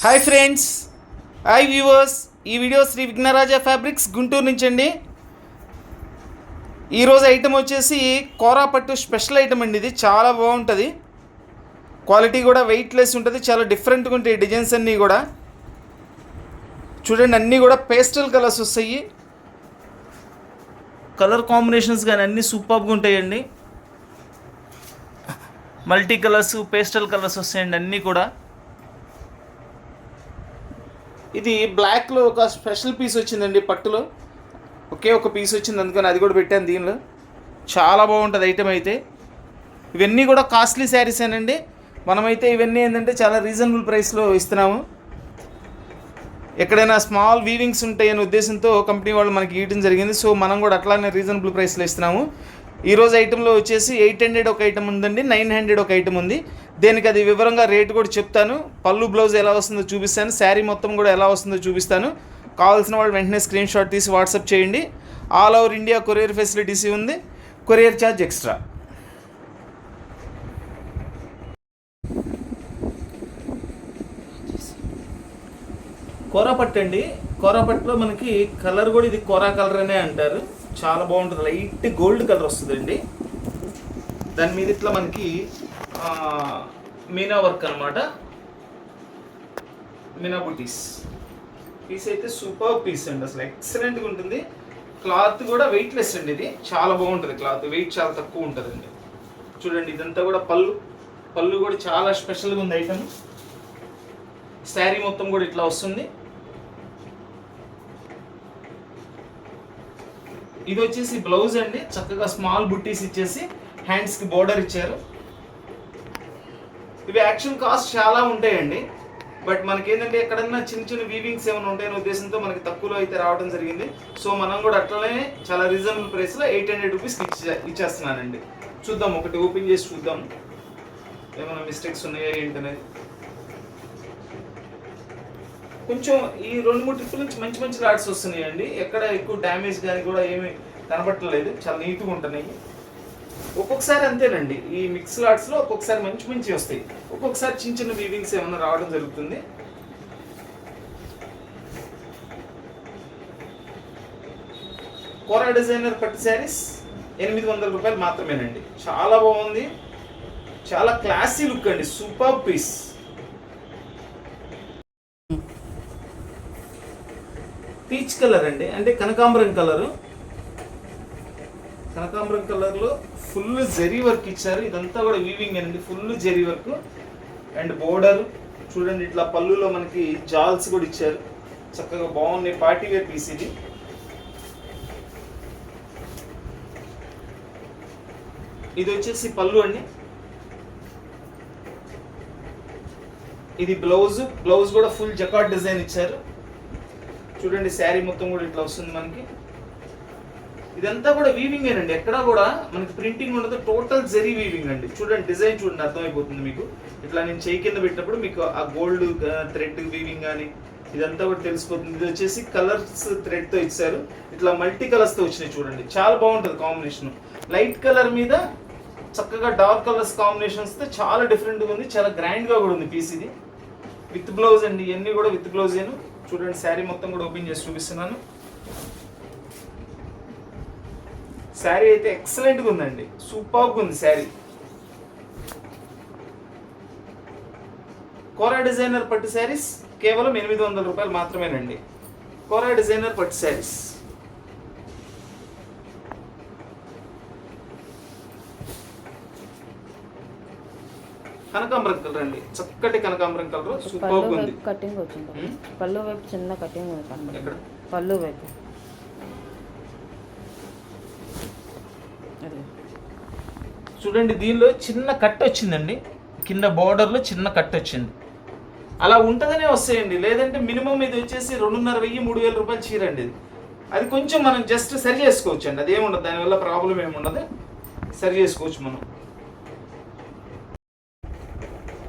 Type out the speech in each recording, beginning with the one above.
Hi friends, hi viewers. ఈ video Shri Vighnaraja fabrics Guntur నుంచి అండి. ఈరోజు ఐటమ్ వచ్చేసి కోరాపట్టు స్పెషల్ ఐటమ్ అండి. ఇది చాలా బాగుంటుంది, క్వాలిటీ కూడా వెయిట్లెస్ ఉంటుంది, చాలా డిఫరెంట్గా ఉంటాయి డిజైన్స్ అన్నీ కూడా. చూడండి, అన్నీ కూడా పేస్టల్ కలర్స్ వస్తాయి, కలర్ కాంబినేషన్స్ కానీ అన్నీ సూపర్గా ఉంటాయండి. మల్టీ కలర్స్, పేస్టల్ కలర్స్ వస్తాయండి అన్నీ కూడా. ఇది బ్లాక్లో ఒక స్పెషల్ పీస్ వచ్చిందండి, పట్టులో ఒకే ఒక పీస్ వచ్చింది, అందుకని అది కూడా పెట్టాను దీనిలో. చాలా బాగుంటుంది ఐటమ్ అయితే. ఇవన్నీ కూడా కాస్ట్లీ శారీసేనండి. మనమైతే ఇవన్నీ ఏంటంటే చాలా రీజనబుల్ ప్రైస్లో ఇస్తున్నాము. ఎక్కడైనా స్మాల్ వీవింగ్స్ ఉంటాయనే ఉద్దేశంతో కంపెనీ వాళ్ళు మనకి ఇవ్వడం జరిగింది. సో మనం కూడా అట్లానే రీజనబుల్ ప్రైస్లో ఇస్తున్నాము. ఈరోజు ఐటెంలో వచ్చేసి 800 ఒక ఐటమ్ ఉందండి, 900 ఒక ఐటమ్ ఉంది. దేనికి అది వివరంగా రేటు కూడా చెప్తాను. పళ్ళు బ్లౌజ్ ఎలా వస్తుందో చూపిస్తాను, శారీ మొత్తం కూడా ఎలా వస్తుందో చూపిస్తాను. కావాల్సిన వాళ్ళు వెంటనే స్క్రీన్ షాట్ తీసి వాట్సాప్ చేయండి. All over India courier facilities ఉంది, కొరియర్ ఛార్జ్ ఎక్స్ట్రా. కోరాపట్టు అండి. కోరాపట్టులో మనకి కలర్ కూడా ఇది కోరా కలర్ అనే అంటారు. చాలా బాగుంటుంది, లైట్ గోల్డ్ కలర్ వస్తుందండి. దాని మీద ఇట్లా మనకి మీనా వర్క్ అనమాట, మీనా బుటీస్. పీస్ అయితే సూపర్ పీస్ అండి, అసలు ఎక్సలెంట్గా ఉంటుంది. క్లాత్ కూడా వెయిట్లెస్ అండి, ఇది చాలా బాగుంటుంది. క్లాత్ వెయిట్ చాలా తక్కువ ఉంటుందండి. చూడండి, ఇదంతా కూడా పళ్ళు కూడా చాలా స్పెషల్గా ఉంది ఐటమ్. శారీ మొత్తం కూడా ఇట్లా వస్తుంది. ఇది వచ్చేసి బ్లౌజ్ అండి, చక్కగా స్మాల్ బుట్టీస్ ఇచ్చేసి హ్యాండ్స్కి బోర్డర్ ఇచ్చారు. ఇవి యాక్చువల్ కాస్ట్ చాలా ఉంటాయండి, బట్ మనకేంటంటే ఎక్కడన్నా చిన్న చిన్న వీవింగ్స్ ఏమైనా ఉంటాయనే ఉద్దేశంతో మనకి తక్కువలో అయితే రావడం జరిగింది. సో మనం కూడా అట్లనే చాలా రీజనబుల్ ప్రైస్లో 800 రూపీస్కి ఇచ్చేస్తున్నానండి. చూద్దాం, ఒకటి ఓపెన్ చేసి చూద్దాం ఏమైనా మిస్టేక్స్ ఉన్నాయా ఏంటనేది. కొంచెం ఈ 2-3 ట్రిప్పుల నుంచి మంచి మంచి లాట్స్ వస్తున్నాయండి. ఎక్కడ ఎక్కువ డ్యామేజ్ కానీ కూడా ఏమీ కనబట్టలేదు, చాలా నీట్గా ఉంటున్నాయి. ఒక్కొక్కసారి అంతేనండి, ఈ మిక్స్ లాట్స్లో ఒక్కొక్కసారి మంచి మంచి వస్తాయి, ఒక్కొక్కసారి చిన్న చిన్న వీవింగ్స్ ఏమైనా రావడం జరుగుతుంది. కోరా డిజైనర్ పట్టు శారీస్ 800 రూపాయలు మాత్రమేనండి. చాలా బాగుంది, చాలా క్లాసీ లుక్ అండి, సూపర్ పీస్. పీచ్ కలర్ అండి, అంటే కనకాంబరం కలరు. కనకాంబరం కలర్లో ఫుల్ జరీ వర్క్ ఇచ్చారు. ఇదంతా కూడా వీవింగ్ అండి, full zari work and border. చూడండి, ఇట్లా పళ్ళులో మనకి జాల్స్ కూడా ఇచ్చారు, చక్కగా బాగున్నాయి. పార్టీ వేర్ పీస్ ఇది. ఇది వచ్చేసి పళ్ళు అండి. ఇది బ్లౌజ్ కూడా ఫుల్ జకార్డ్ డిజైన్ ఇచ్చారు. చూడండి, శారీ మొత్తం కూడా ఇట్లా వస్తుంది మనకి. ఇదంతా కూడా వీవింగ్ అండి, ఎక్కడ కూడా మనకి ప్రింటింగ్ ఉండదు, టోటల్ జరీ వీవింగ్ అండి. చూడండి, డిజైన్ చూడండి, అర్థమైపోతుంది మీకు. ఇట్లా నేను చేయి కింద పెట్టినప్పుడు మీకు ఆ గోల్డ్ థ్రెడ్ వీవింగ్ కానీ ఇదంతా కూడా తెలిసిపోతుంది. ఇది వచ్చేసి కలర్స్ థ్రెడ్తో ఇచ్చారు, ఇట్లా మల్టీ కలర్స్తో వచ్చినాయి. చూడండి, చాలా బాగుంటుంది కాంబినేషన్. లైట్ కలర్ మీద చక్కగా డార్క్ కలర్స్ కాంబినేషన్స్తో చాలా డిఫరెంట్గా ఉంది, చాలా గ్రాండ్గా కూడా ఉంది పీస్. ఇది విత్ బ్లౌజ్ అండి, ఇవన్నీ కూడా విత్ బ్లౌజేను. చూడండి, శారీ మొత్తం కూడా ఓపెన్ చేసి చూపిస్తున్నాను. శారీ అయితే ఎక్సలెంట్గా ఉందండి, సూపర్గా ఉంది శారీ. కోరా డిజైనర్ పట్టు శారీస్ కేవలం 800 రూపాయలు మాత్రమేనండి. కోరా డిజైనర్ పట్టు శారీస్. కనకాంబరం కలర్ అండి, చక్కటి కనకాంబరం కలర్, సూపర్ ఉంది. కటింగ్ వచ్చింది, పళ్ళు వైపు చిన్న కటింగ్ ఉంది. పళ్ళు వైపు చూడండి, దీనిలో చిన్న కట్ వచ్చిందండి, కింద బోర్డర్లో చిన్న కట్ వచ్చింది. అలా ఉంటుందనే వస్తాయండి, లేదంటే మినిమం ఇది వచ్చేసి 2500-3000 రూపాయలు చీర అండి. అది కొంచెం మనం జస్ట్ సరి చేసుకోవచ్చు అండి, అదేముండదు, దానివల్ల ప్రాబ్లం ఏముండదు, సరి చేసుకోవచ్చు మనం.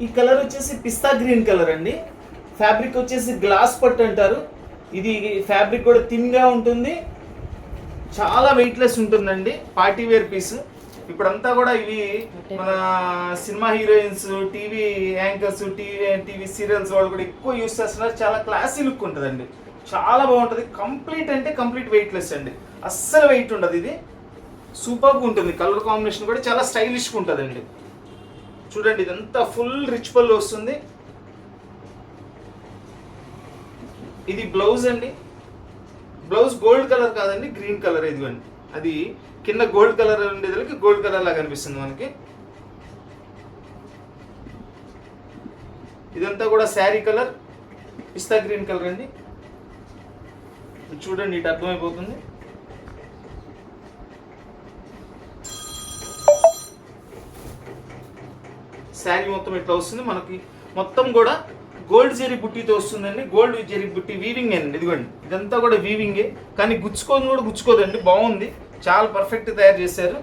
ఈ కలర్ వచ్చేసి పిస్తా గ్రీన్ కలర్ అండి. ఫ్యాబ్రిక్ వచ్చేసి గ్లాస్ పట్టు అంటారు. ఇది ఫ్యాబ్రిక్ కూడా థిన్గా ఉంటుంది, చాలా వెయిట్లెస్ ఉంటుందండి. Party wear piece. ఇప్పుడంతా కూడా ఇవి మన cinema heroines, TV anchors, TV serials వాళ్ళు కూడా ఎక్కువ యూస్ చేస్తున్నారు. చాలా క్లాసీ లుక్ ఉంటుందండి, చాలా బాగుంటుంది. కంప్లీట్ అంటే కంప్లీట్ వెయిట్లెస్ అండి, అస్సలు వెయిట్ ఉండదు. ఇది సూపర్గా ఉంటుంది. కలర్ కాంబినేషన్ కూడా చాలా స్టైలిష్గా ఉంటుందండి. చూడండి ఇదంతా ఫుల్ రిచ్ పళ్ళు వస్తుంది. ఇది బ్లౌజ్ అండి. బ్లౌజ్ గోల్డ్ కలర్ కాదండి, గ్రీన్ కలర్. ఇదిగోండి అది కింద గోల్డ్ కలర్ ఉండేదానికి గోల్డ్ కలర్ లాగా అనిపిస్తుంది మనకి. ఇదంతా కూడా శారీ కలర్ పిస్తా గ్రీన్ కలర్ అండి. చూడండి ఇటు అర్థమైపోతుంది. శారీ మొత్తం ఇట్లా వస్తుంది మనకి. మొత్తం కూడా గోల్డ్ జెరీ బుట్టితో వస్తుందండి. గోల్డ్ జెరీ బుట్టి వీవింగ్ అండి. ఇదిగోండి ఇదంతా కూడా వీవింగే, కానీ గుచ్చుకోదండి. బాగుంది, చాలా పర్ఫెక్ట్ తయారు చేశారు.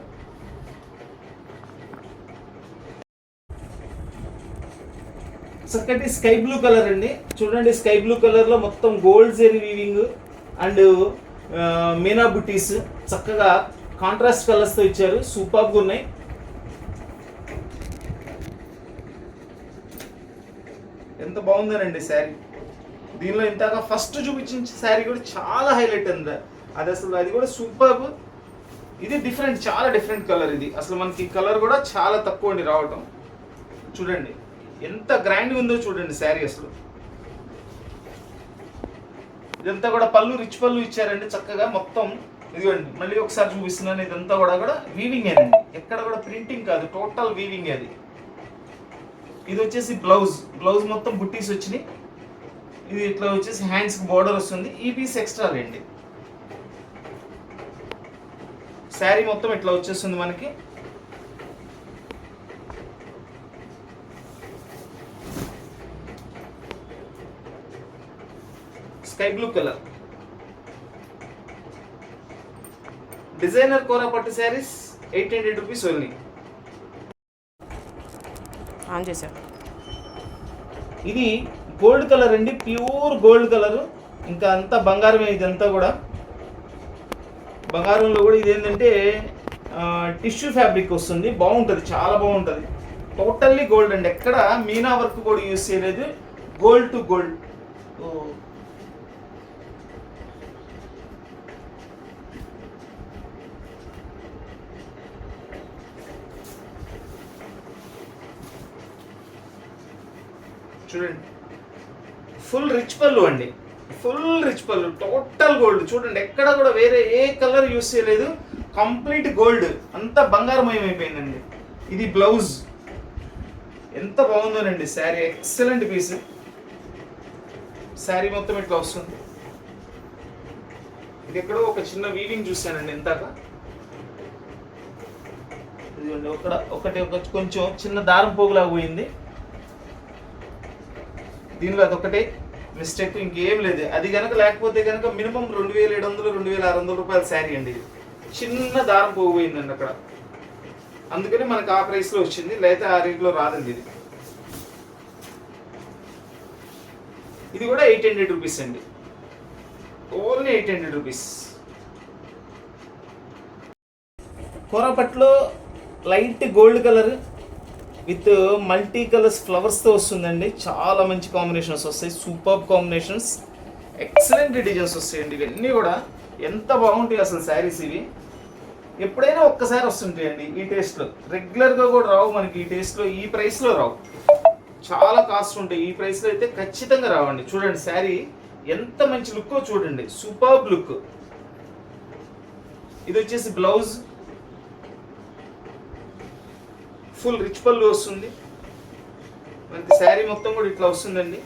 చక్కటి స్కై బ్లూ కలర్ అండి. చూడండి స్కై బ్లూ కలర్ లో మొత్తం gold zari weaving and meena బుట్టీస్ చక్కగా కాంట్రాస్ట్ కలర్స్ తో ఇచ్చారు. సూపర్గా ఉన్నాయి. ఎంత బాగుందనండి శారీ. దీనిలో ఇంతగా ఫస్ట్ చూపించిన శారీ కూడా చాలా హైలైట్ ఉంది. అది కూడా సూపర్. ఇది డిఫరెంట్, చాలా డిఫరెంట్ కలర్. ఇది అసలు మనకి కలర్ కూడా చాలా తక్కువ అండి రావటం. చూడండి ఎంత గ్రాండ్గా ఉందో చూడండి శారీ అసలు. ఇదంతా కూడా పళ్ళు రిచ్ పళ్ళు ఇచ్చారండి చక్కగా మొత్తం. ఇదిగోండి మళ్ళీ ఒకసారి చూపిస్తున్నాను. ఇదంతా కూడా వీవింగ్ అండి, ఎక్కడ కూడా ప్రింటింగ్ కాదు, టోటల్ వీవింగ్ అది. ఇది వచ్చేసి బ్లౌజ్ మొత్తం బుట్టీస్ వచ్చినాయి. ఇది ఇట్లా వచ్చేసి హ్యాండ్స్ కి బోర్డర్ వస్తుంది. ఈ పీస్ ఎక్స్ట్రా అండి. శారీ మొత్తం ఇట్లా వచ్చేస్తుంది మనకి. స్కై బ్లూ కలర్ డిజైనర్ కోరా పట్టు శారీస్ 800 రూపీస్ ఓన్లీ. ఆన్ చేశారు. ఇది గోల్డ్ కలర్ అండి, ప్యూర్ గోల్డ్ కలర్. ఇంకా అంతా బంగారమే. ఇదంతా కూడా బంగారంలో కూడా ఇదేంటంటే టిష్యూ ఫ్యాబ్రిక్ వస్తుంది. బాగుంటుంది, చాలా బాగుంటుంది. టోటల్లీ గోల్డ్ అండి, ఎక్కడ మీనా వర్క్ కూడా యూజ్ చేయలేదు. Gold to gold. చూడండి ఫుల్ రిచ్ పళ్ళు అండి, ఫుల్ రిచ్ పళ్ళు, టోటల్ గోల్డ్. చూడండి ఎక్కడ కూడా వేరే ఏ కలర్ యూస్ చేయలేదు, కంప్లీట్ గోల్డ్, అంతా బంగారమయం అయిపోయిందండి. ఇది బ్లౌజ్. ఎంత బాగుందోనండి శారీ, ఎక్సలెంట్ పీస్. శారీ మొత్తం ఇట్లా వస్తుంది. ఇది ఎక్కడో ఒక చిన్న వీవింగ్ చూసానండి ఇంతాక. ఇదిగోండి ఒకటి కొంచెం చిన్న దారం పోగులాగా పోయింది దీనిలో. అదొకటే మిస్టేక్, ఇంకేం లేదు. అది కనుక లేకపోతే కనుక మినిమం 2700 2600 రూపాయల శారీ అండి. ఇది చిన్న దారం పోగిపోయిందండి అక్కడ, అందుకని మనకు ఆ ప్రైస్లో వచ్చింది, లేకపోతే ఆ రేట్లో రాదండి. ఇది కూడా 800 రూపీస్ అండి, ఓన్లీ 800 రూపీస్. కోరాపట్లో light gold colour with multi colours ఫ్లవర్స్తో వస్తుందండి. చాలా మంచి కాంబినేషన్స్ వస్తాయి, సూపర్ కాంబినేషన్స్, ఎక్సలెంట్ డిజైన్స్ వస్తాయండి. ఇవన్నీ కూడా ఎంత బాగుంటాయి అసలు శారీస్. ఇవి ఎప్పుడైనా ఒక్కసారి వస్తుంటాయండి ఈ టేస్ట్లో, రెగ్యులర్గా కూడా రావు మనకి ఈ టేస్ట్లో, ఈ ప్రైస్లో రావు, చాలా కాస్ట్ ఉంటాయి. ఈ ప్రైస్లో అయితే ఖచ్చితంగా రావండి. చూడండి శారీ ఎంత మంచి లుక్కో చూడండి, సూపర్ లుక్. ఇది వచ్చేసి బ్లౌజ్, ఫుల్ రిచ్ పళ్ళు వస్తుంది మనకి. శారీ మొత్తం కూడా ఇట్లా వస్తుందండి.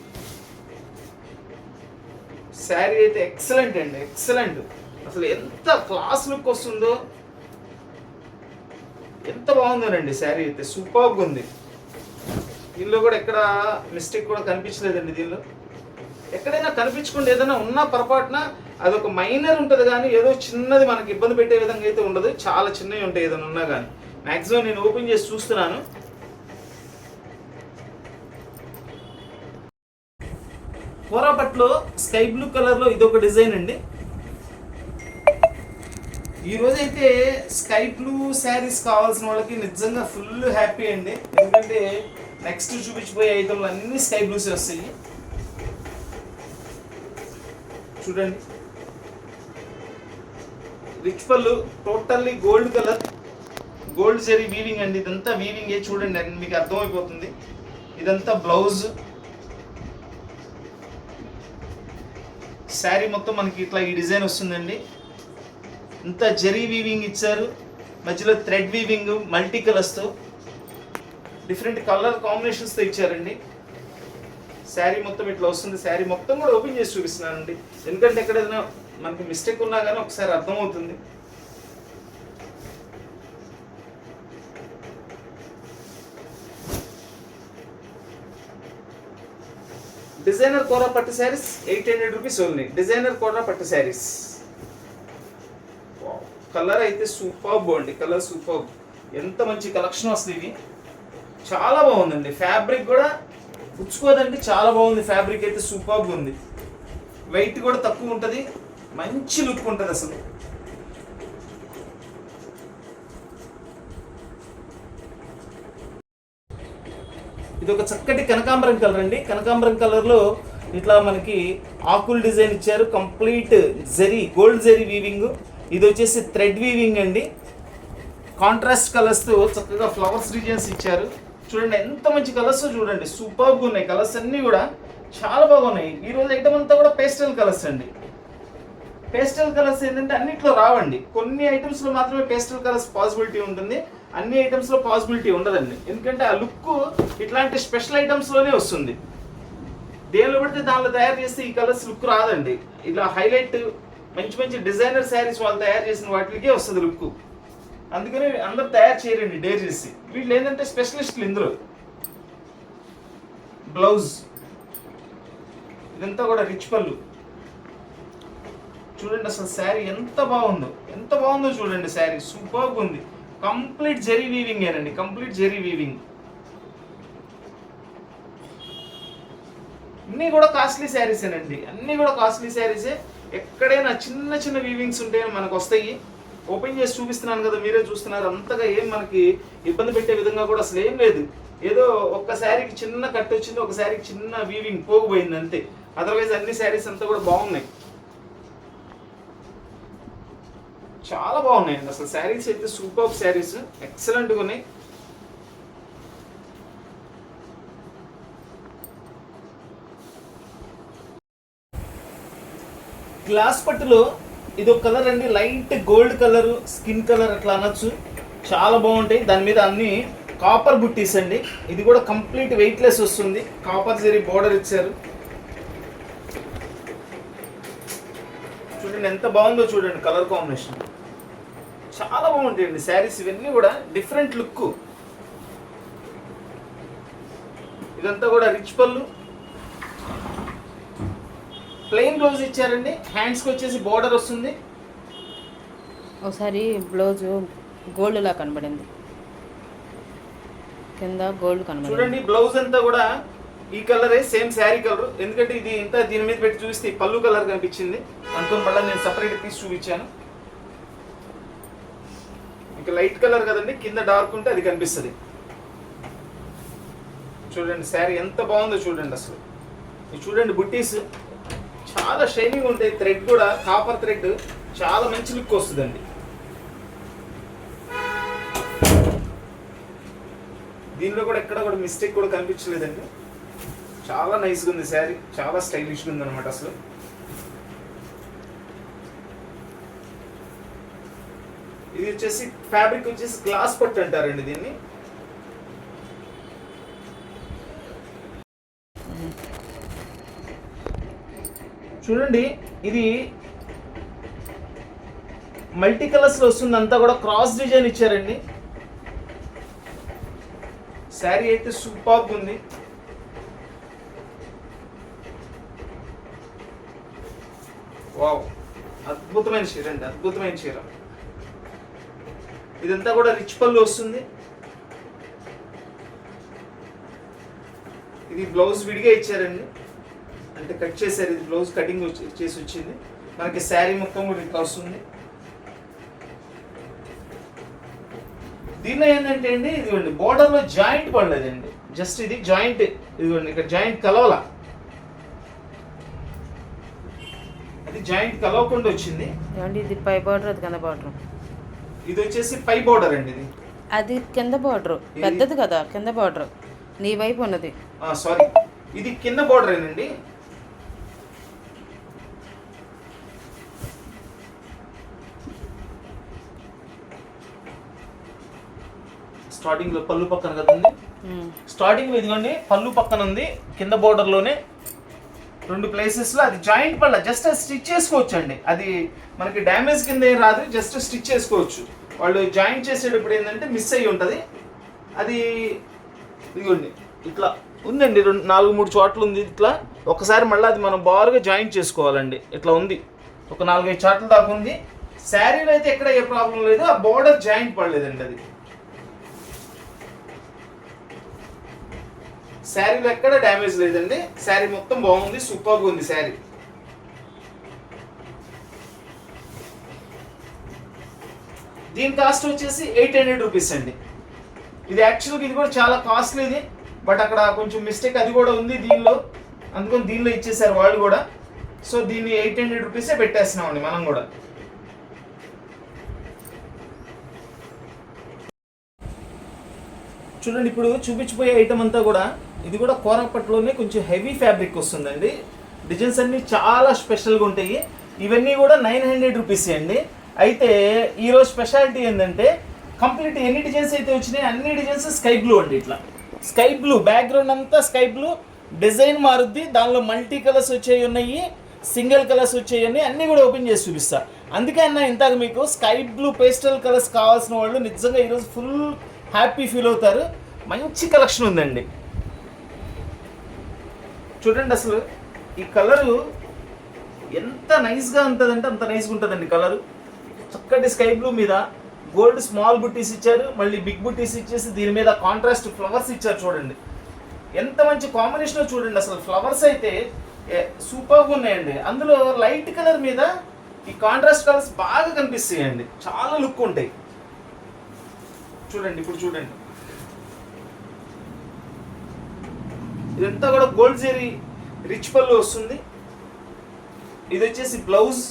శారీ అయితే ఎక్సలెంట్ అండి, ఎక్సలెంట్. అసలు ఎంత క్లాస్ లుక్ వస్తుందో, ఎంత బాగుందోనండి శారీ అయితే, సూపర్గా ఉంది. దీనిలో కూడా ఎక్కడ మిస్టేక్ కూడా కనిపించలేదండి. దీనిలో ఎక్కడైనా కనిపించకుండా ఏదైనా ఉన్నా పొరపాటున అదొక మైనర్ ఉంటుంది, కానీ ఏదో చిన్నది మనకి ఇబ్బంది పెట్టే విధంగా అయితే ఉండదు. చాలా చిన్నవి ఉంటాయి ఏదైనా ఉన్నా కానీ. మ్యాక్సిమం నేను ఓపెన్ చేసి చూస్తున్నాను. కోరాపట్లో స్కై బ్లూ కలర్లో ఇదొక డిజైన్ అండి. ఈ రోజు అయితే స్కై బ్లూ శారీస్ కావాల్సిన వాళ్ళకి నిజంగా ఫుల్ హ్యాపీ అండి. ఎందుకంటే నెక్స్ట్ చూపించిపోయే ఐటమ్లు అన్ని స్కై బ్లూస్ వస్తాయి. చూడండి, రిచ్ పళ్ళు, totally gold colour, gold zari weaving అండి. ఇదంతా వీవింగే, చూడండి అండి, మీకు అర్థమైపోతుంది. ఇదంతా బ్లౌజ్. శారీ మొత్తం మనకి ఇట్లా ఈ డిజైన్ వస్తుందండి. ఇంత జరీ వీవింగ్ ఇచ్చారు, మధ్యలో థ్రెడ్ వీవింగ్, మల్టీ కలర్స్తో డిఫరెంట్ కలర్ కాంబినేషన్స్తో ఇచ్చారండి. శారీ మొత్తం ఇట్లా వస్తుంది. శారీ మొత్తం కూడా ఓపెన్ చేసి చూపిస్తున్నానండి, ఎందుకంటే ఎక్కడైనా మనకి మిస్టేక్ ఉన్నా కానీ ఒకసారి అర్థమవుతుంది. డిజైనర్ కోరా పట్టు శారీస్ 800 రూపీస్ ఓన్లీ. డిజైనర్ కోరా పట్టు శారీస్. కలర్ అయితే సూపర్బ్ అండి, కలర్ సూపర్బ్. ఎంత మంచి కలెక్షన్ వస్తుంది. ఇవి చాలా బాగుందండి. ఫ్యాబ్రిక్ కూడా పుచ్చుకోదండి, చాలా బాగుంది. ఫ్యాబ్రిక్ అయితే సూపర్బ్ ఉంది. వెయిట్ కూడా తక్కువ ఉంటుంది, మంచి లుక్ ఉంటుంది అసలు. ఇది ఒక చక్కటి కనకాంబరం కలర్ అండి. కనకాంబరం కలర్లో ఇట్లా మనకి ఆకుల్ డిజైన్ ఇచ్చారు. Complete zari, gold zari weaving. ఇది వచ్చేసి థ్రెడ్ వీవింగ్ అండి. కాంట్రాస్ట్ కలర్స్తో చక్కగా ఫ్లవర్స్ డిజైన్స్ ఇచ్చారు. చూడండి ఎంత మంచి కలర్స్, చూడండి సూపర్గా ఉన్నాయి. కలర్స్ అన్నీ కూడా చాలా బాగున్నాయి. ఈరోజు ఐటమ్ అంతా కూడా పేస్టల్ కలర్స్ అండి. పేస్టల్ కలర్స్ ఏంటంటే అన్నిట్లో రావండి, కొన్ని ఐటమ్స్లో మాత్రమే పేస్టల్ కలర్స్ పాసిబిలిటీ ఉంటుంది. అన్ని ఐటమ్స్లో పాసిబిలిటీ ఉండదండి, ఎందుకంటే ఆ లుక్ ఇట్లాంటి స్పెషల్ ఐటమ్స్లోనే వస్తుంది. దేనిలో పడితే దానిలో తయారు చేస్తే ఈ కలర్స్ లుక్ రాదండి. ఇలా హైలైట్ మంచి మంచి డిజైనర్ శారీస్ వాళ్ళు తయారు చేసిన వాటికే వస్తుంది లుక్. అందుకని అందరు తయారు చేయరండి డేర్ చేసి. వీళ్ళు ఏంటంటే స్పెషలిస్టులు ఇందులో. బ్లౌజ్ ఇదంతా కూడా రిచ్ పళ్ళు. చూడండి అసలు శారీ ఎంత బాగుందో, ఎంత బాగుందో చూడండి. శారీ సూపర్గా ఉంది. కంప్లీట్ జరీ వీవింగ్ ఏనండి, కంప్లీట్ జరీ వీవింగ్. అన్నీ కూడా కాస్ట్లీ శారీసేనండి, అన్నీ కూడా కాస్ట్లీ శారీసే. ఎక్కడైనా చిన్న చిన్న వీవింగ్స్ ఉంటే మనకు వస్తాయి. ఓపెన్ చేసి చూపిస్తున్నాను కదా, మీరే చూస్తున్నారు. అంతగా ఏం మనకి ఇబ్బంది పెట్టే విధంగా కూడా అసలు ఏం లేదు. ఏదో ఒక్క శారీకి చిన్న కట్ వచ్చింది, ఒక శారీకి చిన్న వీవింగ్ పోగిపోయింది అంతే. అదర్వైజ్ అన్ని శారీస్ అంతా కూడా బాగున్నాయి, చాలా బాగున్నాయండి. అసలు శారీస్ అయితే సూపర్ శారీస్, ఎక్సలెంట్గా ఉన్నాయి. గ్లాస్ పట్టులో ఇది ఒక కలర్ అండి, light gold colour, skin colour అట్లా అనొచ్చు. చాలా బాగుంటాయి. దాని మీద అన్ని కాపర్ బుట్టీస్ అండి. ఇది కూడా కంప్లీట్ వెయిట్లెస్ వస్తుంది. కాపర్ జరీ బోర్డర్ ఇచ్చారు. చూడండి ఎంత బాగుందో చూడండి, కలర్ కాంబినేషన్ చాలా బాగుంటాయండి శారీస్. ఇవన్నీ కూడా డిఫరెంట్ లుక్. ఇదంతా కూడా రిచ్ పళ్ళు, ప్లెయిన్ బ్లౌజ్ ఇచ్చారండి. హ్యాండ్స్కి వచ్చేసి బోర్డర్ వస్తుంది. ఒకసారి బ్లౌజ్ గోల్డ్ లా కనబడింది, కింద గోల్డ్ కనబడింది. చూడండి బ్లౌజ్ అంతా కూడా ఈ కలరే, సేమ్ శారీ కలర్. ఎందుకంటే ఇది ఇంత దీని మీద పెట్టి చూస్తే పళ్ళు కలర్ కనిపించింది అనుకుని మళ్ళీ నేను సపరేట్ తీసి చూపించాను. ఇంకా లైట్ కలర్ కదండి, కింద డార్క్ ఉంటే అది కనిపిస్తుంది. చూడండి శారీ ఎంత బాగుందో చూడండి అసలు. ఇది చూడండి బుట్టీస్ చాలా షైనింగ్ ఉంటాయి. థ్రెడ్ కూడా కాపర్ థ్రెడ్, చాలా మంచి లుక్ వస్తుందండి. దీనిలో కూడా ఎక్కడ కూడా మిస్టేక్ కూడా కనిపించలేదండి. చాలా నైస్గా ఉంది శారీ, చాలా స్టైలిష్గా ఉంది అనమాట అసలు. ఇది వచ్చేసి ఫ్యాబ్రిక్ వచ్చేసి గ్లాస్ పట్టు అంటారండి దీన్ని. చూడండి ఇది మల్టీ కలర్స్ లో వస్తుంది. అంతా కూడా క్రాస్ డిజైన్ ఇచ్చారండి. శారీ అయితే సూపర్బ్ ఉంది. వావ్, అద్భుతమైన చీర అండి, అద్భుతమైన చీర. ఇదంతా కూడా రిచ్ పళ్ళు వస్తుంది. ఇది బ్లౌజ్ విడిగా ఇచ్చారండి, అంటే కట్ చేశారు. ఇది బ్లౌజ్ కటింగ్ చేసి వచ్చింది. మనకి శారీ మొత్తం కూడా ఇట్లా వస్తుంది. దీనిలో ఏంటంటే అండి ఇదిగోండి బోర్డర్లో జాయింట్ పడలేదండి, జస్ట్ ఇది జాయింట్, ఇదిగోండి ఇక్కడ జాయింట్ కలవల, అది జాయింట్ కలవకుండా వచ్చింది. ఏమండి ఇది పై బార్డర్, అది కింద బార్డర్. ఇది వచ్చేసి పై బోర్డర్ అండి, ఇది అది కింద బార్డర్ పెద్దది కదా, కింద బార్డర్ నీ వైపు ఉన్నది. సారీ, ఇది కింద బోర్డర్ ఏనండి. స్టార్టింగ్ లో పళ్ళు పక్కన కదా ఉంది, స్టార్టింగ్ లో ఇదిగోండి పళ్ళు పక్కన ఉంది, కింద బోర్డర్ లోనే 2 ప్లేసెస్ లో అది జాయింట్ పళ్ళ, జస్ట్ స్టిచ్ చేసుకోవచ్చు అండి, అది మనకి డ్యామేజ్ కింద ఏం రాదు, జస్ట్ స్టిచ్ చేసుకోవచ్చు. వాళ్ళు జాయింట్ చేసేటప్పుడు ఏంటంటే మిస్ అయ్యి ఉంటుంది, అది ఇదిగోండి ఇట్లా ఉందండి, 4-3 చోట్ల ఉంది ఇట్లా. ఒకసారి మళ్ళీ అది మనం బాగా జాయింట్ చేసుకోవాలండి, ఇట్లా ఉంది, ఒక 4-5 చోట్ల దాకా ఉంది. శారీలో అయితే ఎక్కడ ఏ ప్రాబ్లం లేదు, ఆ బోర్డర్ జాయింట్ పడలేదండి, అది శారీలో ఎక్కడ డ్యామేజ్ లేదండి, శారీ మొత్తం బాగుంది, సూపర్గా ఉంది శారీ. దీని కాస్ట్ వచ్చేసి 800 రూపీస్ అండి. ఇది యాక్చువల్గా ఇది కూడా చాలా కాస్ట్లీది, బట్ అక్కడ కొంచెం మిస్టేక్ అది కూడా ఉంది దీనిలో, అందుకని దీనిలో ఇచ్చేసారు వాళ్ళు కూడా. సో దీన్ని 800 రూపీసే పెట్టేస్తున్నామండి మనం కూడా. చూడండి ఇప్పుడు చూపించిపోయే ఐటమ్ అంతా కూడా, ఇది కూడా కోరాపట్లోనే కొంచెం హెవీ ఫ్యాబ్రిక్ వస్తుందండి. డిజైన్స్ అన్ని చాలా స్పెషల్గా ఉంటాయి. ఇవన్నీ కూడా 900 రూపీస్ అండి. అయితే ఈరోజు స్పెషాలిటీ ఏంటంటే కంప్లీట్ ఎన్ని డిజైన్స్ అయితే వచ్చినాయి అన్ని డిజైన్స్ స్కై బ్లూ అండి. ఇట్లా స్కై బ్లూ బ్యాక్గ్రౌండ్ అంతా స్కై బ్లూ, డిజైన్ మారుద్ది, దానిలో మల్టీ కలర్స్ వచ్చేవి ఉన్నాయి, సింగిల్ కలర్స్ వచ్చేవి అన్నీ కూడా ఓపెన్ చేసి చూపిస్తా. అందుకే అన్న ఇంతకు మీకు స్కై బ్లూ పేస్టల్ కలర్స్ కావాల్సిన వాళ్ళు నిజంగా ఈరోజు ఫుల్ హ్యాపీ ఫీల్ అవుతారు. మంచి కలెక్షన్ ఉందండి. చూడండి అసలు ఈ కలరు ఎంత నైస్గా ఉంటుందంటే అంత నైస్గా ఉంటుందండి కలరు. చక్కటి స్కై బ్లూ మీద గోల్డ్ స్మాల్ బుట్టీస్ ఇచ్చారు, మళ్ళీ బిగ్ బుట్టీస్ ఇచ్చేసి దీని మీద కాంట్రాస్ట్ ఫ్లవర్స్ ఇచ్చారు. చూడండి ఎంత మంచి కాంబినేషన్ చూడండి. అసలు ఫ్లవర్స్ అయితే సూపర్గా ఉన్నాయండి. అందులో లైట్ కలర్ మీద ఈ కాంట్రాస్ట్ కలర్స్ బాగా కనిపిస్తాయండి, చాలా లుక్ ఉంటాయి. చూడండి ఇప్పుడు చూడండి, ఇదంతా కూడా గోల్డ్ జరీ రిచ్ పళ్ళు వస్తుంది. ఇది వచ్చేసి బ్లౌజ్.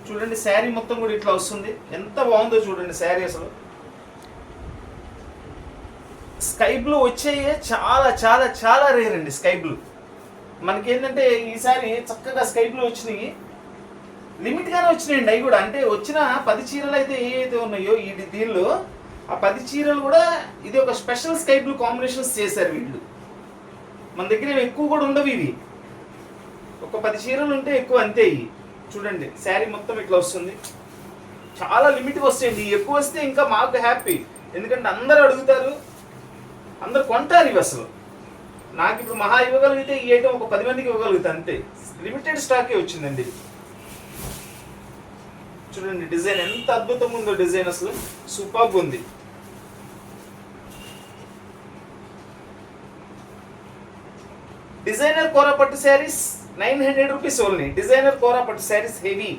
చూడండి శారీ మొత్తం కూడా ఇట్లా వస్తుంది, ఎంత బాగుందో చూడండి శారీ. అసలు స్కై బ్లూ వచ్చేయే చాలా చాలా చాలా రేర్ అండి. స్కై బ్లూ మనకేంటంటే ఈసారి చక్కగా స్కై బ్లూ వచ్చినాయి, లిమిట్గానే వచ్చినాయండి. అవి కూడా అంటే వచ్చిన 10 చీరలు అయితే ఏవైతే ఉన్నాయో దీనిలో ఆ 10 చీరలు కూడా ఇది ఒక స్పెషల్ స్కై బ్లూ కాంబినేషన్స్ చేశారు వీళ్ళు. మన దగ్గర ఎక్కువ కూడా ఉండవు ఇవి, ఒక 10 చీరలు ఉంటే ఎక్కువ అంతే. ఇవి చూడండి శారీ మొత్తం ఇట్లా వస్తుంది, చాలా లిమిట్గా వస్తాయండి. ఎక్కువ వస్తే ఇంకా మాకు హ్యాపీ, ఎందుకంటే అందరూ అడుగుతారు, అందరు కొంటారు ఇవి. అసలు నాకు ఇప్పుడు మహా ఇవ్వగలిగితే ఈ ఐటమ్ ఒక 10 మందికి ఇవ్వగలుగుతా అంతే. లిమిటెడ్ స్టాకే వచ్చిందండి. చూడండి డిజైన్ ఎంత అద్భుతంగా ఉందో, డిజైన్ అసలు సూపర్గా ఉంది. Designer Korapattu saris 900 rupees only. Designer Korapattu saris heavy.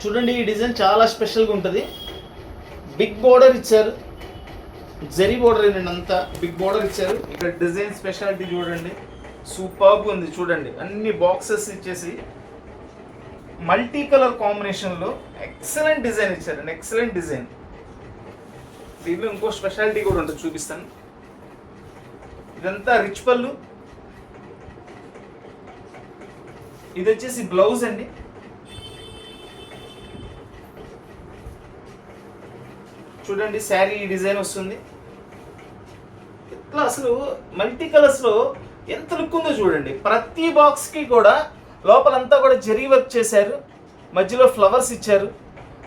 చూడండి ఈ డిజైన్ చాలా స్పెషల్గా ఉంటుంది. బిగ్ బోర్డర్ ఇచ్చారు, జరీ బోర్డర్ ఏంటండి, అంతా బిగ్ బోర్డర్ ఇచ్చారు. ఇక్కడ డిజైన్ స్పెషాలిటీ చూడండి, సూపర్గా ఉంది. చూడండి అన్ని బాక్సెస్ ఇచ్చేసి మల్టీ కలర్ కాంబినేషన్లో ఎక్సలెంట్ డిజైన్ ఇచ్చారండి, ఎక్సలెంట్ డిజైన్. దీనిలో ఇంకో స్పెషాలిటీ కూడా ఉంటుంది, చూపిస్తాను. ఇదంతా రిచ్ పళ్ళు. ఇది వచ్చేసి బ్లౌజ్ అండి. చూడండి శారీ డిజైన్ వస్తుంది ఇట్లా. అసలు మల్టీ కలర్స్లో ఎంత లుక్ ఉందో చూడండి. ప్రతి బాక్స్కి కూడా లోపలంతా కూడా జరీ వర్క్ చేశారు, మధ్యలో ఫ్లవర్స్ ఇచ్చారు,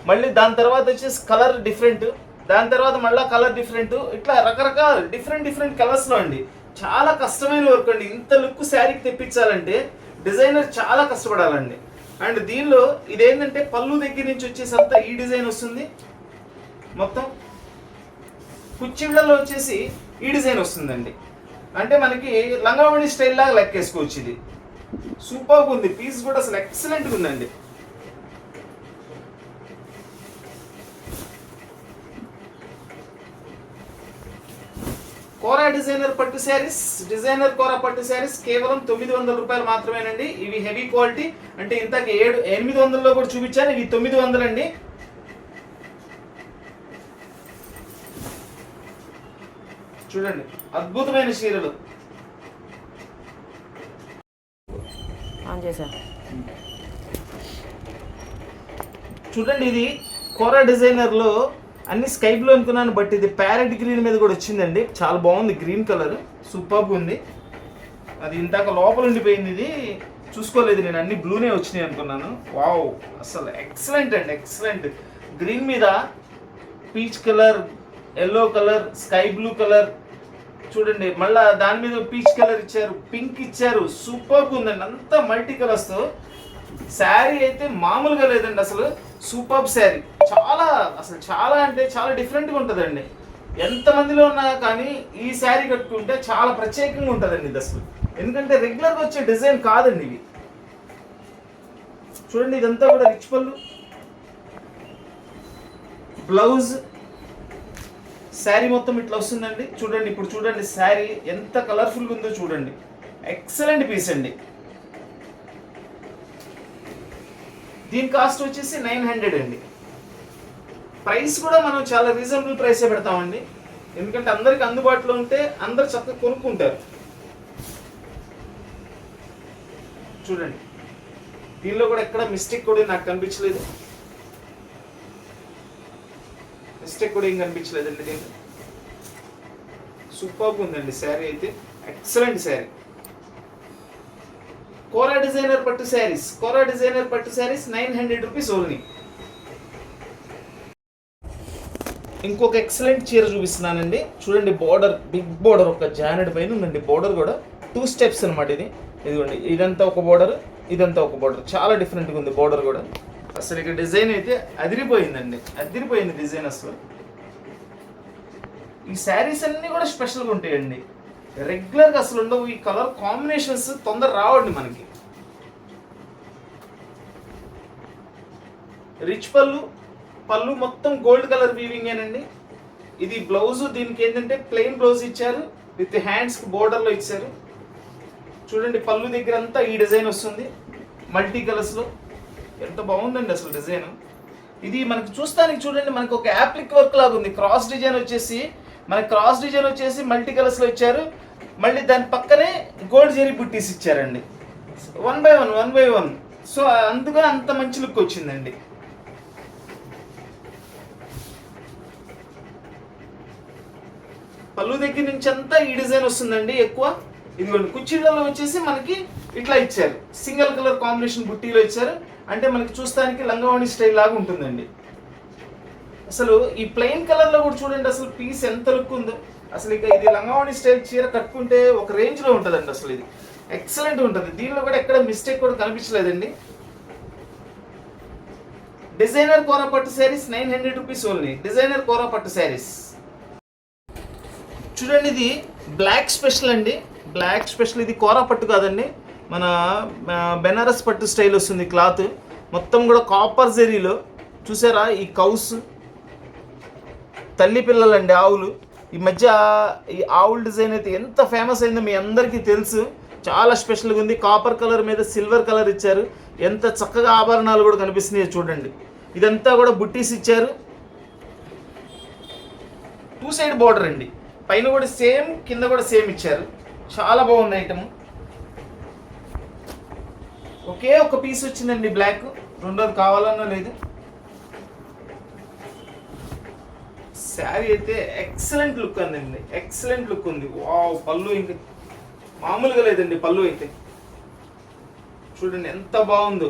మళ్ళీ దాని తర్వాత వచ్చేసి కలర్ డిఫరెంట్, దాని తర్వాత మళ్ళీ కలర్ డిఫరెంట్, ఇట్లా రకరకాల డిఫరెంట్ కలర్స్లో అండి. చాలా కష్టమైన వర్క్ అండి. ఇంత లుక్ శారీకి తెప్పించాలంటే డిజైనర్ చాలా కష్టపడాలండి. అండ్ దీనిలో ఇదేంటంటే పళ్ళు దగ్గర నుంచి వచ్చేసి అంతా ఈ డిజైన్ వస్తుంది. మొత్తం కుచ్చిళ్ళలో వచ్చేసి ఈ డిజైన్ వస్తుందండి. అంటే మనకి లంగావణి స్టైల్ లాగా లెక్కేసుకోవచ్చు. ఇది సూపర్గా ఉంది, పీస్ కూడా అసలు ఎక్సలెంట్గా ఉందండి. కోరా డిజైనర్ పట్టు శారీస్, డిజైనర్ కోరా పట్టు శారీస్ కేవలం 900 రూపాయలు మాత్రమేనండి. ఇవి హెవీ క్వాలిటీ, అంటే ఇంతకు 800లో కూడా చూపించాను, ఇవి 900 అండి. చూడండి అద్భుతమైన చీరలు. ఆన్ చేసా. చూడండి ఇది కోరా డిజైనర్లో అన్ని స్కై బ్లూ అనుకున్నాను, బట్ ఇది ప్యారెట్ గ్రీన్ మీద కూడా వచ్చిందండి. చాలా బాగుంది, గ్రీన్ కలర్ సూపర్గా ఉంది. అది ఇందాక లోపల ఉండిపోయింది, ఇది చూసుకోలేదు నేను, అన్ని బ్లూనే వచ్చినాయి అనుకున్నాను. వావ్, అసలు ఎక్సలెంట్ అండి, ఎక్సలెంట్. గ్రీన్ మీద peach colour, yellow colour, sky blue colour, చూడండి మళ్ళీ దాని మీద పీచ్ కలర్ ఇచ్చారు, పింక్ ఇచ్చారు, సూపర్గా ఉందండి. అంతా మల్టీ కలర్స్తో శారీ అయితే మామూలుగా లేదండి, అసలు సూపర్ శారీ. చాలా అసలు చాలా అంటే చాలా డిఫరెంట్గా ఉంటుందండి. ఎంతమందిలో ఉన్నా కానీ ఈ శారీ కట్టుకుంటే చాలా ప్రత్యేకంగా ఉంటుందండి ఇది అసలు. ఎందుకంటే రెగ్యులర్గా వచ్చే డిజైన్ కాదండి ఇవి. చూడండి ఇదంతా కూడా రిచ్ పళ్ళు, బ్లౌజ్, శారీ మొత్తం ఇట్లా వస్తుందండి. చూడండి ఇప్పుడు చూడండి శారీ ఎంత కలర్ఫుల్గా ఉందో చూడండి, ఎక్సలెంట్ పీస్ అండి. దీని కాస్ట్ వచ్చేసి 900 అండి. ప్రైస్ కూడా మనం చాలా రీజనబుల్ ప్రైసే పెడతామండి, ఎందుకంటే అందరికి అందుబాటులో ఉంటే అందరు చక్కగా కొనుక్కుంటారు. చూడండి దీనిలో కూడా ఎక్కడ మిస్టేక్ కూడా నాకు కనిపించలేదు, మిస్టేక్ కూడా ఏం కనిపించలేదండి. దీంట్లో సూపర్గా ఉందండి శారీ అయితే, ఎక్సలెంట్ శారీ. కోరా డిజైనర్ పట్టు శారీస్, కోరా డిజైనర్ పట్టు శారీస్ 900 రూపీస్ ఓన్లీ. ఇంకొక ఎక్సలెంట్ చీర చూపిస్తున్నానండి. చూడండి బోర్డర్, బిగ్ బోర్డర్, ఒక జానెడ్ పైన ఉందండి బోర్డర్ కూడా. 2 స్టెప్స్ అనమాట ఇది. ఇదిగోండి ఇదంతా ఒక బోర్డర్, ఇదంతా ఒక బోర్డర్, చాలా డిఫరెంట్గా ఉంది బోర్డర్ కూడా. అసలు ఇక డిజైన్ అయితే అదిరిపోయిందండి, అదిరిపోయింది డిజైన్ అసలు. ఈ శారీస్ అన్నీ కూడా స్పెషల్గా ఉంటాయండి, రెగ్యులర్గా అసలు ఉండవు. ఈ కలర్ కాంబినేషన్స్ తొందర రావండి మనకి. రిచ్ పళ్ళు, పళ్ళు మొత్తం గోల్డ్ కలర్ వీవింగేనండి. ఇది బ్లౌజ్, దీనికి ఏంటంటే ప్లెయిన్ బ్లౌజ్ ఇచ్చారు, విత్ హ్యాండ్స్కి బోర్డర్లో ఇచ్చారు. చూడండి పళ్ళు దగ్గర అంతా ఈ డిజైన్ వస్తుంది మల్టీ కలర్స్లో. ఎంత బాగుందండి అసలు డిజైన్. ఇది మనకి చూస్తానికి చూడండి మనకి ఒక యాప్లిక్ వర్క్ లాగా ఉంది. క్రాస్ డిజైన్ వచ్చేసి మనకి క్రాస్ డిజైన్ వచ్చేసి మల్టీ కలర్స్లో ఇచ్చారు. మళ్ళీ దాని పక్కనే గోల్డ్ జెరీ బుట్టీస్ ఇచ్చారండి, 1 by 1. సో అందుకని అంత మంచి లుక్ వచ్చిందండి. పళ్ళు దగ్గర నుంచి అంతా ఈ డిజైన్ వస్తుందండి ఎక్కువ. ఇదిగోండి కుర్చీలలో వచ్చేసి మనకి ఇట్లా ఇచ్చారు, సింగిల్ కలర్ కాంబినేషన్ బుట్టీలో ఇచ్చారు. అంటే మనకి చూస్తానికి లంగావణి స్టైల్ లాగా ఉంటుందండి. అసలు ఈ ప్లెయిన్ కలర్లో కూడా చూడండి అసలు పీస్ ఎంత లుక్ ఉందో. అసలు ఇక ఇది లంగావణి స్టైల్ చీర కట్టుకుంటే ఒక రేంజ్లో ఉంటుందండి అసలు. ఇది ఎక్సలెంట్ ఉంటుంది, దీనిలో కూడా ఎక్కడ మిస్టేక్ కూడా కనిపించలేదండి. డిజైనర్ కోరా పట్టు శారీస్ 900 రూపీస్ ఓన్లీ. డిజైనర్ కోరా పట్టు శారీస్. చూడండి ఇది బ్లాక్ స్పెషల్ అండి, బ్లాక్ స్పెషల్. ఇది కోరా పట్టు కాదండి, మన బెనారస్ పట్టు స్టైల్ వస్తుంది క్లాత్ మొత్తం కూడా కాపర్ జెరీలో. చూసారా ఈ కౌస్, తల్లి పిల్లలండి ఆవులు. ఈ మధ్య ఈ ఆవుల డిజైన్ అయితే ఎంత ఫేమస్ అయిందో మీ అందరికీ తెలుసు, చాలా స్పెషల్గా ఉంది. కాపర్ కలర్ మీద సిల్వర్ కలర్ ఇచ్చారు, ఎంత చక్కగా ఆభరణాలు కూడా కనిపిస్తున్నాయి చూడండి. ఇదంతా కూడా బుట్టీస్ ఇచ్చారు, 2 సైడ్ బోర్డర్ అండి. పైన కూడా సేమ్, కింద కూడా సేమ్ ఇచ్చారు. చాలా బాగుంది ఐటమ్. ఒకే ఒక పీస్ వచ్చిందండి బ్లాక్, రెండోది కావాలన్నా లేదు. శారీ అయితే ఎక్సలెంట్ లుక్ అందండి, ఎక్సలెంట్ లుక్ ఉంది. వావ్, పళ్ళు ఇంకా మామూలుగా లేదండి. పళ్ళు అయితే చూడండి ఎంత బాగుందో.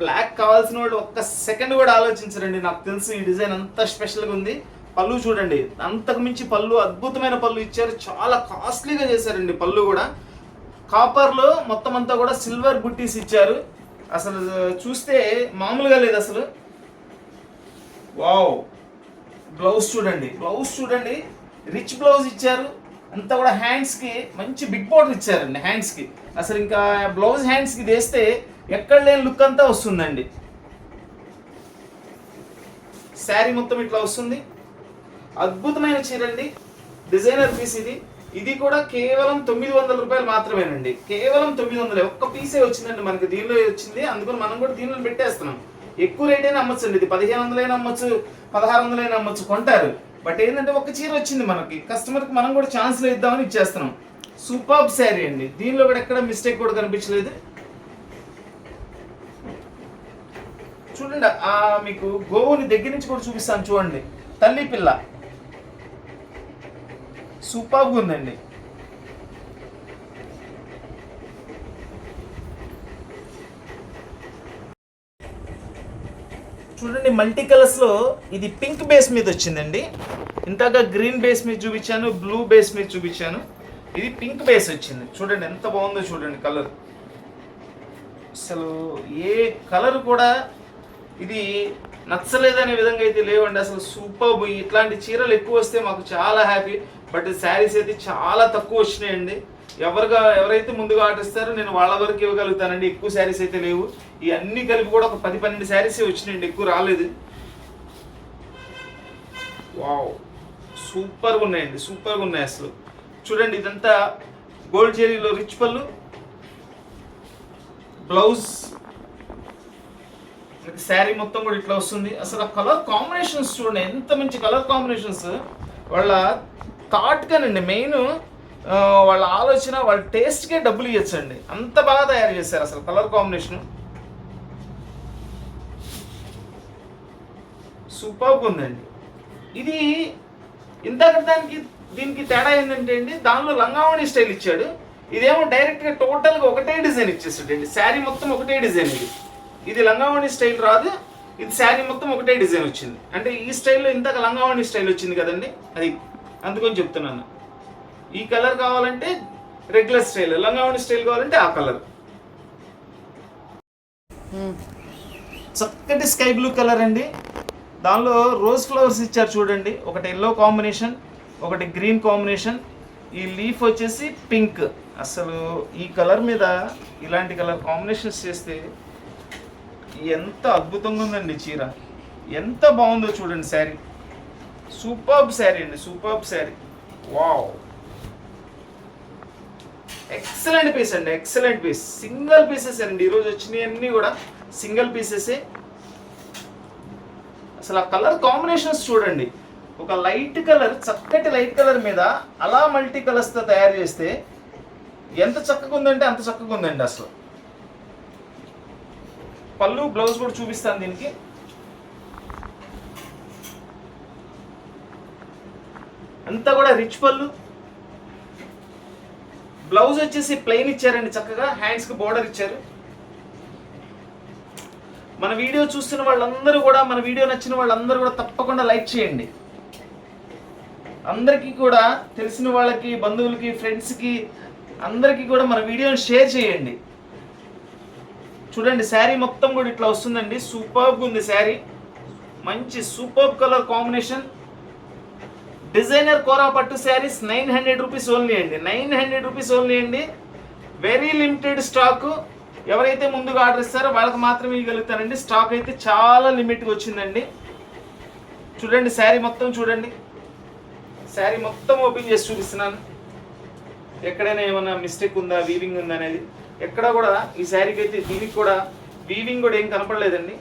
బ్లాక్ కావాల్సిన వాళ్ళు ఒక్క సెకండ్ కూడా ఆలోచించరండి, నాకు తెలుసు ఈ డిజైన్ అంత స్పెషల్గా ఉంది. పళ్ళు చూడండి, అంతకు మించి పళ్ళు, అద్భుతమైన పళ్ళు ఇచ్చారు. చాలా కాస్ట్లీగా చేశారండి పళ్ళు కూడా. కాపర్లో మొత్తం అంతా కూడా సిల్వర్ బుట్టీస్ ఇచ్చారు. అసలు చూస్తే మామూలుగా లేదు అసలు. వావ్, బ్లౌజ్ చూడండి, బ్లౌజ్ చూడండి, రిచ్ బ్లౌజ్ ఇచ్చారు. అంతా కూడా హ్యాండ్స్కి మంచి బిగ్ బోర్డర్ ఇచ్చారండి హ్యాండ్స్కి. అసలు ఇంకా బ్లౌజ్ హ్యాండ్స్కి వేస్తే ఎక్కడ లేని లుక్ అంతా వస్తుందండి. శారీ మొత్తం ఇట్లా వస్తుంది, అద్భుతమైన చీర అండి. డిజైనర్ పీస్ ఇది కూడా కేవలం 900 రూపాయలు మాత్రమేనండి. కేవలం 900, ఒక్క పీసే వచ్చిందండి మనకి, దీనిలో వచ్చింది. అందుకని మనం కూడా దీనిలో పెట్టేస్తున్నాం. ఎక్కువ రేట్ అయినా అమ్మచ్చు అండి, ఇది 1500 అయినా అమ్మచ్చు, 1600 అయినా అమ్మచ్చు, కొంటారు. బట్ ఏంటంటే ఒక చీర వచ్చింది మనకి, కస్టమర్కి మనం కూడా ఛాన్స్లో ఇద్దామని ఇచ్చేస్తున్నాం. సూపర్బ్ శారీ అండి, దీనిలో కూడా ఎక్కడ మిస్టేక్ కూడా కనిపించలేదు. చూడండి, మీకు గోవుని దగ్గర నుంచి కూడా చూపిస్తాను చూడండి. తల్లి పిల్ల సూపర్గా ఉందండి. చూడండి, మల్టీ కలర్స్ లో ఇది పింక్ బేస్ మీద వచ్చిందండి. ఇంతగా గ్రీన్ బేస్ మీద చూపించాను, బ్లూ బేస్ మీద చూపించాను. ఇది పింక్ బేస్ వచ్చింది. చూడండి ఎంత బాగుందో చూడండి కలర్. అసలు ఏ కలర్ కూడా ఇది నచ్చలేదనే విధంగా అయితే లేవండి. అసలు సూపర్. ఇట్లాంటి చీరలు ఎక్కువ వస్తే మాకు చాలా హ్యాపీ. బట్ శారీస్ అయితే చాలా తక్కువ వచ్చినాయండి. ఎవరైతే ముందుగా ఆర్డర్ ఇస్తారో నేను వాళ్ళ వరకు ఇవ్వగలుగుతానండి. ఎక్కువ శారీస్ అయితే లేవు. ఈ అన్ని కలిపి కూడా ఒక 10-12 శారీసే వచ్చినాయండి, ఎక్కువ రాలేదు. వావ్, సూపర్గా ఉన్నాయండి, సూపర్గా ఉన్నాయి అసలు. చూడండి, ఇదంతా గోల్డ్ జెరీలో రిచ్ పళ్ళు, బ్లౌజ్, శారీ మొత్తం కూడా ఇట్లా వస్తుంది. అసలు ఆ కలర్ కాంబినేషన్స్ చూడండి, ఎంత మంచి కలర్ కాంబినేషన్స్. వాళ్ళ థాట్గానండి, మెయిన్ వాళ్ళ ఆలోచన, వాళ్ళ టేస్ట్కే డబ్బులు ఇవ్వచ్చండి, అంత బాగా తయారు చేశారు అసలు కలర్ కాంబినేషన్. సూపర్గా ఉందండి. ఇది ఇంతక దీనికి తేడా ఏంటంటే అండి, దానిలో లంగావణి స్టైల్ ఇచ్చాడు. ఇదేమో డైరెక్ట్గా టోటల్గా ఒకటే డిజైన్ ఇచ్చేసాడండి. శారీ మొత్తం ఒకటే డిజైన్. ఇది లంగావణి స్టైల్ రాదు, ఇది శారీ మొత్తం ఒకటే డిజైన్ వచ్చింది. అంటే ఈ స్టైల్లో ఇంతక లంగావణి స్టైల్ వచ్చింది కదండి, అది అందుకని చెప్తున్నాను. ఈ కలర్ కావాలంటే రెగ్యులర్ స్టైల్, లంగావణి స్టైల్ కావాలంటే ఆ కలర్. చక్కటి స్కై బ్లూ కలర్ అండి. దానిలో రోజ్ ఫ్లవర్స్ ఇచ్చారు చూడండి. ఒకటి ఎల్లో కాంబినేషన్, ఒకటి గ్రీన్ కాంబినేషన్. ఈ లీఫ్ వచ్చేసి పింక్. అసలు ఈ కలర్ మీద ఇలాంటి కలర్ కాంబినేషన్స్ చేస్తే ఎంత అద్భుతంగా ఉందండి చీర. ఎంత బాగుందో చూడండి శారీ. సూపర్బ్ శారీ అండి, superb sari. Wow, excellent piece అండి, ఎక్సలెంట్ పీస్. సింగిల్ పీసెస్ అండి ఈరోజు వచ్చినాయి అన్నీ కూడా సింగిల్ పీసెసే. అసలు ఆ కలర్ కాంబినేషన్స్ చూడండి. ఒక లైట్ కలర్, చక్కటి లైట్ కలర్ మీద అలా మల్టీ కలర్స్తో తయారు చేస్తే ఎంత చక్కగా ఉందంటే అంత చక్కగా ఉందండి అసలు. పళ్ళు, బ్లౌజ్ కూడా చూపిస్తాను దీనికి. అంతా కూడా రిచ్ పళ్ళు. బ్లౌజ్ వచ్చేసి ప్లెయిన్ ఇచ్చారండి, చక్కగా హ్యాండ్స్కి బోర్డర్ ఇచ్చారు. మన వీడియో చూస్తున్న వాళ్ళందరూ కూడా, మన వీడియో నచ్చిన వాళ్ళందరూ కూడా తప్పకుండా లైక్ చేయండి. అందరికీ కూడా, తెలిసిన వాళ్ళకి, బంధువులకి, ఫ్రెండ్స్కి అందరికీ కూడా మన వీడియోని షేర్ చేయండి. చూడండి, శారీ మొత్తం కూడా ఇట్లా వస్తుందండి. సూపర్గా ఉంది శారీ. మంచి సూపర్బ్ కలర్ కాంబినేషన్. డిజైనర్ కోరా పట్టు శారీస్ 900 రూపీస్ ఓన్లీ అండి, 900 రూపీస్ ఓన్లీ అండి. Very limited stock. ఎవరైతే ముందుగా ఆర్డర్ ఇస్తారో వాళ్ళకి మాత్రమే ఇవ్వగలుగుతానండి. స్టాక్ అయితే చాలా లిమిట్గా వచ్చిందండి. చూడండి శారీ మొత్తం చూడండి. శారీ మొత్తం ఓపెన్ చేసి చూపిస్తున్నాను. ఎక్కడైనా ఏమైనా మిస్టేక్ ఉందా, వీవింగ్ ఉందా అనేది ఎక్కడ కూడా ఈ శారీకి అయితే, దీనికి కూడా వీవింగ్ కూడా ఏం కనపడలేదండి.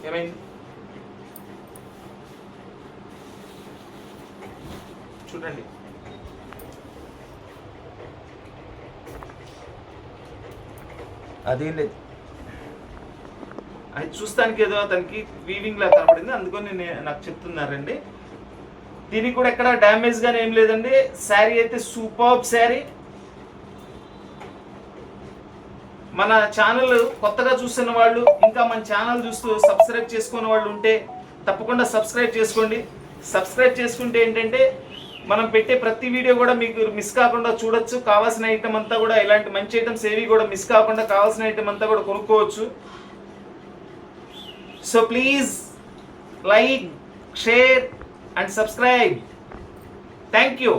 ఏమైంది చూడండి. అదేం లేదు, అది చూస్తానికి ఏదో తనకి వీవింగ్ లా కనపడింది, అందుకని నాకు చెప్తున్నారండి. దీనికి కూడా ఎక్కడ డ్యామేజ్ గానీ ఏం లేదండి. శారీ అయితే సూపర్బ్ శారీ. మన ఛానల్ కొత్తగా చూస్తున్న వాళ్ళు, ఇంకా మన ఛానల్ చూస్తూ సబ్స్క్రైబ్ చేసుకున్న వాళ్ళు ఉంటే తప్పకుండా సబ్స్క్రైబ్ చేసుకోండి. సబ్స్క్రైబ్ చేసుకుంటే ఏంటంటే మనం పెట్టే ప్రతి వీడియో కూడా మీకు మిస్ కాకుండా చూడొచ్చు. కావాల్సిన ఐటమ్ అంతా కూడా, ఇలాంటి మంచి ఐటమ్స్ ఏవి కూడా మిస్ కాకుండా కావాల్సిన ఐటమ్ అంతా కూడా కొనుక్కోవచ్చు. So please like, share and subscribe. Thank you.